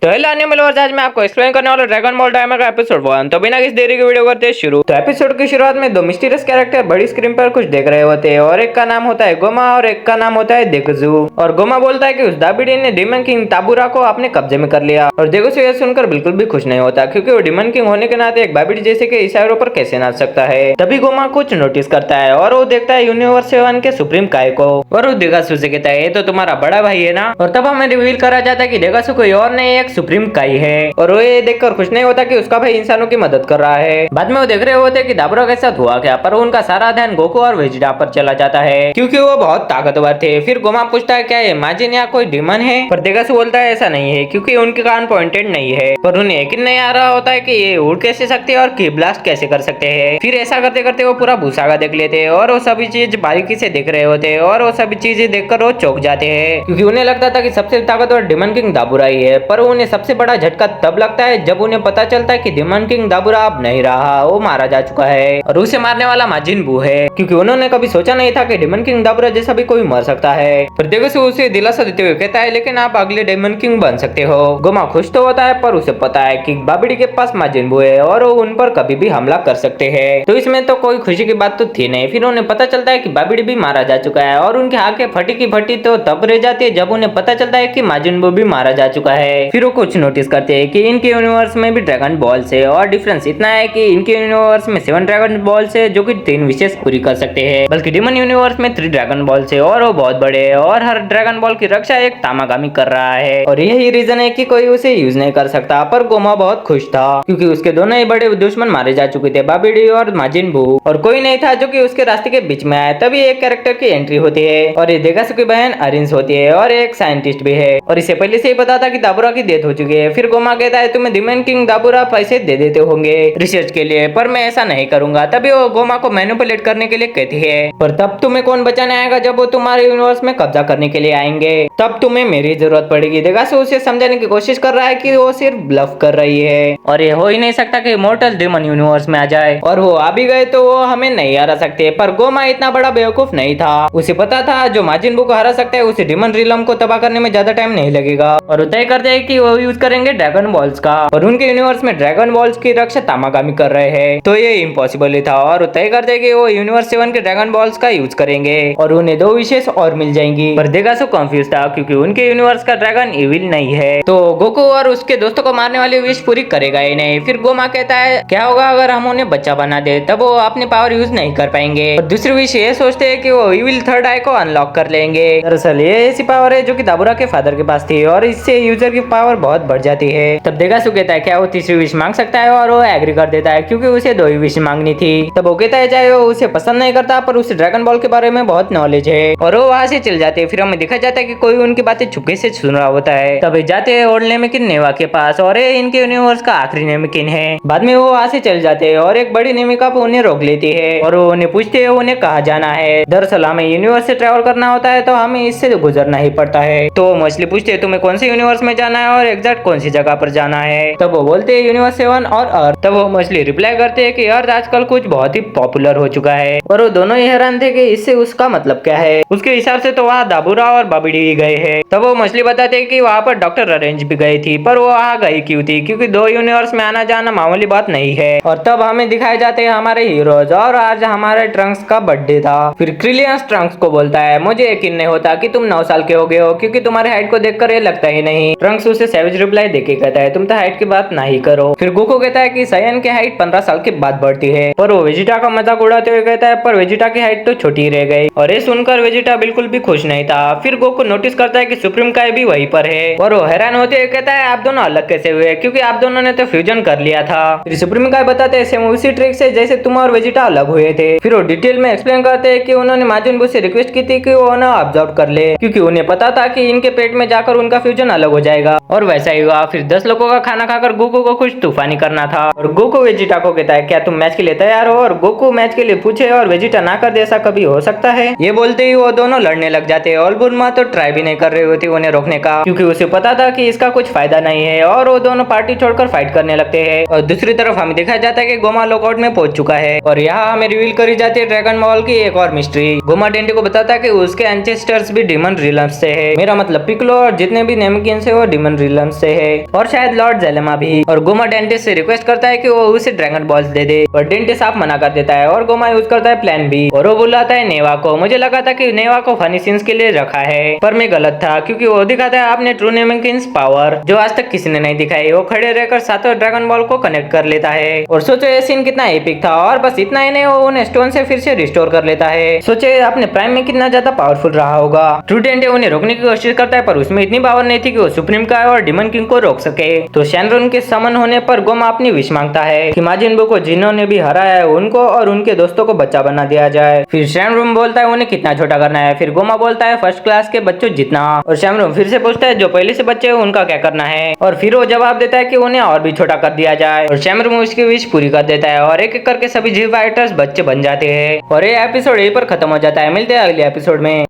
तो hello animal verse, आज मैं आपको एक्सप्लेन करने वाला ड्रैगन बॉल टाइमर का एपिसोड 1। तो बिना किसी देरी के वीडियो करते हैं शुरू। तो एपिसोड की शुरुआत में दो मिस्टीरियस कैरेक्टर बड़ी स्क्रीन पर कुछ देख रहे होते हैं और एक का नाम होता है गोमा और एक का नाम होता है देकुजू। और गोमा बोलता है कि उस दाबिडी ने डीमन किंग ताबुरा को अपने कब्जे में कर लिया। और देकुजू यह सुनकर बिल्कुल भी खुश नहीं होता, क्योंकि वो डीमन किंग होने के नाते एक बाबिडी जैसे के इशारों पर कैसे नाच सकता है। तभी गोमा कुछ नोटिस करता है और वो देखता है यूनिवर्स 7 के सुप्रीम काय को। और वो देगासू से कहता है, ये तो तुम्हारा बड़ा भाई है ना। और तब हमें रिवील करा जाता है कि देगासू कोई और नहीं, एक सुप्रीम काई है। और वो ये देखकर खुश नहीं होता कि उसका भाई इंसानों की मदद कर रहा है। बाद में वो देख रहे होते कि दाबुरा के साथ हुआ क्या, पर उनका सारा ध्यान गोकू और वेजिटा पर चला जाता है, क्योंकि वो बहुत ताकतवर थे। फिर गोमा पूछता है, क्या ये माजिन या कोई डीमन है? पर देगासू बोलता है, ऐसा नहीं है, क्योंकि उनके कान पॉइंटेड नहीं है। पर उन्हें यकीन नहीं आ रहा होता है कि ये उड़ कैसे सकते हैं और की ब्लास्ट कैसे कर सकते हैं। फिर ऐसा करते करते वो पूरा भूसागा देख लेते और वो सभी चीज बारीकी से देख रहे होते और वो सभी चीजें देखकर वो चौंक जाते हैं, क्योंकि उन्हें लगता था कि सबसे ताकतवर डीमन किंग दाबुरा ही है। पर उन्हें सबसे बड़ा झटका तब लगता है जब उन्हें पता चलता है कि डीमन किंग दाबुरा अब नहीं रहा, वो मारा जा चुका है और उसे मारने वाला माजिन बू है, क्योंकि उन्होंने कभी सोचा नहीं था कि डीमन किंग दाबुरा जैसा भी कोई मर सकता है। पर देगासू उसे दिलासा देते हुए कहता है, लेकिन आप अगले डीमन किंग बन सकते हो। गोमा खुश तो होता है, पर उसे पता है कि बाबिडी के पास माजिन बू है और वो उन पर कभी भी हमला कर सकते हैं। तो इसमें तो कोई खुशी की बात तो थी नहीं। फिर उन्हें पता चलता है कि बाबिडी भी मारा जा चुका है और उनकी आंखें फटी की फटी तो तब रह जाती है जब उन्हें पता चलता है कि माजिन बू भी मारा जा चुका है। फिर वो कुछ नोटिस करते हैं कि इनके यूनिवर्स में भी ड्रैगन बॉल्स है, और डिफरेंस इतना है कि इनके यूनिवर्स में 7 ड्रैगन बॉल्स है जो कि 3 विशेष पूरी कर सकते हैं, बल्कि डीमन यूनिवर्स में 3 ड्रैगन बॉल्स है और वो बहुत बड़े है और हर ड्रैगन बॉल की रक्षा एक तामागामी कर रहा है। और यही रीजन है कि कोई उसे यूज नहीं कर सकता। पर गोमा बहुत खुश था, क्योंकि उसके दोनों ही बड़े दुश्मन मारे जा चुके थे, बाबिडी और माजिन बू, और कोई नहीं था जो कि उसके रास्ते के बीच में आया। तभी एक कैरेक्टर की एंट्री होती है और ये देगासू की बहन अरिंस होती है और एक साइंटिस्ट भी है, और इसे पहले से ही पता था कि दाबुरा की डेथ हो चुकी है। फिर गोमा कहता है, तुम्हें डीमन किंग दाबुरा पैसे दे देते होंगे रिसर्च के लिए, पर मैं ऐसा नहीं करूंगा। तभी वो गोमा को मैनिपुलेट करने के लिए कहती है, पर तब तुम्हें कौन बचाने आएगा जब वो तुम्हारे यूनिवर्स में कब्जा करने के लिए आएंगे, तब तुम्हें मेरी जरूरत पड़ेगी। देगासू उसे समझाने की कोशिश कर रहा है कि वो सिर्फ ब्लफ कर रही है और ये हो ही नहीं सकता कि इमॉर्टल डीमन यूनिवर्स में आ जाए, और वो आ भी गए तो वो हमें नहीं हरा सकते। पर गोमा इतना बड़ा बेवकूफ नहीं था, उसे पता था जो माजिन बू को हरा सकता है उसे डीमन रिलम को तबाह करने में ज्यादा टाइम नहीं लगेगा। और वो तय करते हैं कि वो यूज करेंगे ड्रैगन बॉल्स का, और उनके यूनिवर्स में ड्रैगन बॉल्स की रक्षा तामागामी कर रहे हैं, तो ये इम्पॉसिबल ही था। और तय करते कि वो यूनिवर्स 7 के ड्रैगन बॉल्स का यूज करेंगे और उन्हें 2 विशेष और मिल जाएंगी। पर देगासू कंफ्यूज था, क्योंकि उनके यूनिवर्स का ड्रैगन इविल नहीं है, तो गोकू और उसके दोस्तों को मारने वाली विश पूरी करेगा ही नहीं। फिर गोमा कहता है, क्या होगा अगर हम उन्हें बच्चा बना दे, तब वो अपनी पावर यूज नहीं कर पाएंगे। और दूसरी विश ये सोचते हैं कि वो इविल थर्ड आई को अनलॉक कर लेंगे। दरअसल ये ऐसी पावर है जो कि दाबुरा के फादर के पास थी, और इससे यूजर की पावर बहुत बढ़ जाती है। तब देगासू कहता है, क्या वो तीसरी विश मांग सकता है, और वो एग्री कर देता है, क्योंकि उसे 2 ही विश मांगनी थी। तब वो कहता है, चाहे वो उसे पसंद नहीं करता, पर उसे ड्रैगन बॉल के बारे में बहुत नॉलेज है, और वो वहां से चल जाते हैं। फिर हमें दिखा जाता है कि कोई उनकी बातें चुपके से सुन रहा होता है। तब जाते हैं ओल्ड नेमिकिन नेवा के पास, और ये इनके यूनिवर्स का आखिरी नेमिकिन है। बाद में वो वहां से चल जाते हैं और एक बड़ी नेमिका उन्हें रोक लेती है और वो उन्हें पूछते हैं उन्हें कहाँ जाना है। दरअसल हमें यूनिवर्स से ट्रेवल करना होता है, तो हमें इससे गुजरना ही पड़ता है। तो मछली पूछते हैं, तुम्हें कौन से यूनिवर्स में जाना है और एग्जैक्ट कौन सी जगह पर जाना है। तब वो बोलते हैं यूनिवर्स 7 और अर्थ। तब वो मछली रिप्लाई करते हैं कि अर्थ आजकल कुछ बहुत ही पॉपुलर हो चुका है, और वो दोनों ही हैरान थे कि इससे उसका मतलब क्या है। उसके हिसाब से तो वहाँ दाबुरा और बाबिडी गए हैं। तब वो मछली बताते हैं कि वहाँ पर डॉक्टर अरेंज भी गई थी, पर वो वहाँ गई क्यों थी, क्योंकि 2 यूनिवर्स में आना जाना मामूली बात नहीं है। और तब हमें दिखाए जाते हैं हमारे हीरोज, और आज हमारे ट्रंक्स का बर्थडे था। फिर क्रिलियंस ट्रंक्स को बोलता है, मुझे यकीन नहीं होता कि तुम 9 साल के हो गए हो, क्योंकि तुम्हारे हाइट को देखकर ये लगता ही नहीं। ट्रंक्स उसे सैवेज रिप्लाई देके कहता है, तुम तो हाइट की बात नहीं करो। फिर गोकू कहता है कि सायन की हाइट 15 साल के बाद बढ़ती है, पर वो वेजिटा का मजाक उड़ाते हुए कहता है, पर वेजिटा की हाइट तो छोटी रह गई। और ये सुनकर वेजिटा बिल्कुल भी खुश नहीं था। फिर गोकू नोटिस करता है कि सुप्रीम काय भी वहीं पर है, और वो हैरान होते हुए कहता है, आप दोनों अलग कैसे हुए, क्योंकि आप दोनों ने तो फ्यूजन कर लिया था। फिर सुप्रीम काय बताते हैं, सेम उसी ट्रिक से जैसे तुम और वेजिटा अलग हुए थे। फिर वो डिटेल में एक्सप्लेन करते हैं कि उन्होंने माजिन बू से रिक्वेस्ट की थी कि वो उन्हें ऑब्जर्व कर ले, क्योंकि उन्हें पता था कि इनके पेट में जाकर उनका फ्यूजन अलग हो जाएगा, और वैसा ही हुआ। फिर 10 लोगों का खाना खाकर गोकू को कुछ तूफानी करना था, और गोकू वेजिटा को कहता है, क्या तुम मैच के लिए तैयार हो। और गोकू मैच के लिए पूछे और वेजिटा ना कर दे, ऐसा कभी हो सकता है। ये बोलते ही वो दोनों लड़ने लग जाते हैं, और बुरमा तो ट्राई भी नहीं कर रही होती उन्हें रोकने का, क्योंकि उसे पता था कि इसका कुछ फायदा नहीं है, और वो दोनों पार्टी छोड़कर फाइट करने लगते हैं। और दूसरी तरफ हमें दिखाया जाता है कि गोमा लॉकआउट में पहुंच चुका है, और यहाँ हमें रिवील करी जाती है ड्रैगन बॉल की एक और मिस्ट्री। गोमा डेंटी को बताता है कि उसके एंसेस्टर्स भी डीमन रिलम्स से है, मेरा मतलब पिकलो और जितने भी नेमिकिन्स है वो डीमन रिलम्स विलन से है और शायद लॉर्ड जेलेमा भी। और गोमा डेंटिस्ट से रिक्वेस्ट करता है कि वो उसे ड्रैगन बॉल्स दे दे, और डेंटिस्ट आप मना कर देता है और गोमा यूज करता है प्लान बी और वो बुलाता है नेवा को। मुझे लगा था कि नेवा को फनी सीन्स के लिए रखा है, पर मैं गलत था, क्योंकि वो दिखाता है आपने ट्रू नेमेकिंस पावर जो आज तक किसी ने नहीं दिखाई। वो खड़े रहकर सातों ड्रैगन बॉल को कनेक्ट कर लेता है और सोचो ये सीन कितना एपिक था। और बस इतना ही नहीं, वो उन्हें स्टोन से फिर से रिस्टोर कर लेता है। सोचे अपने प्राइम में कितना ज्यादा पावरफुल रहा होगा। ट्रूडेंट उन्हें रोकने की कोशिश करता है, पर उसमें इतनी पावर नहीं थी कि वो सुप्रीम का और डिमन किंग को रोक सके। तो शैनरॉन के समन होने पर गोमा अपनी विश मांगता है कि माजिन बू को जिन्होंने भी हराया है उनको और उनके दोस्तों को बच्चा बना दिया जाए। फिर शैनरॉन बोलता है उन्हें कितना छोटा करना है। फिर गोमा बोलता है फर्स्ट क्लास के बच्चों जितना। और शैनरॉन फिर से पूछता है जो पहले से बच्चे हैं उनका क्या करना है, और फिर वो जवाब देता है कि उन्हें और भी छोटा कर दिया जाए। और शैनरॉन उसकी विश पूरी कर देता है और एक एक करके सभी जी फाइटर्स बच्चे बन जाते हैं। और ये एपिसोड यहीं पर खत्म हो जाता है। मिलते हैं अगले एपिसोड में।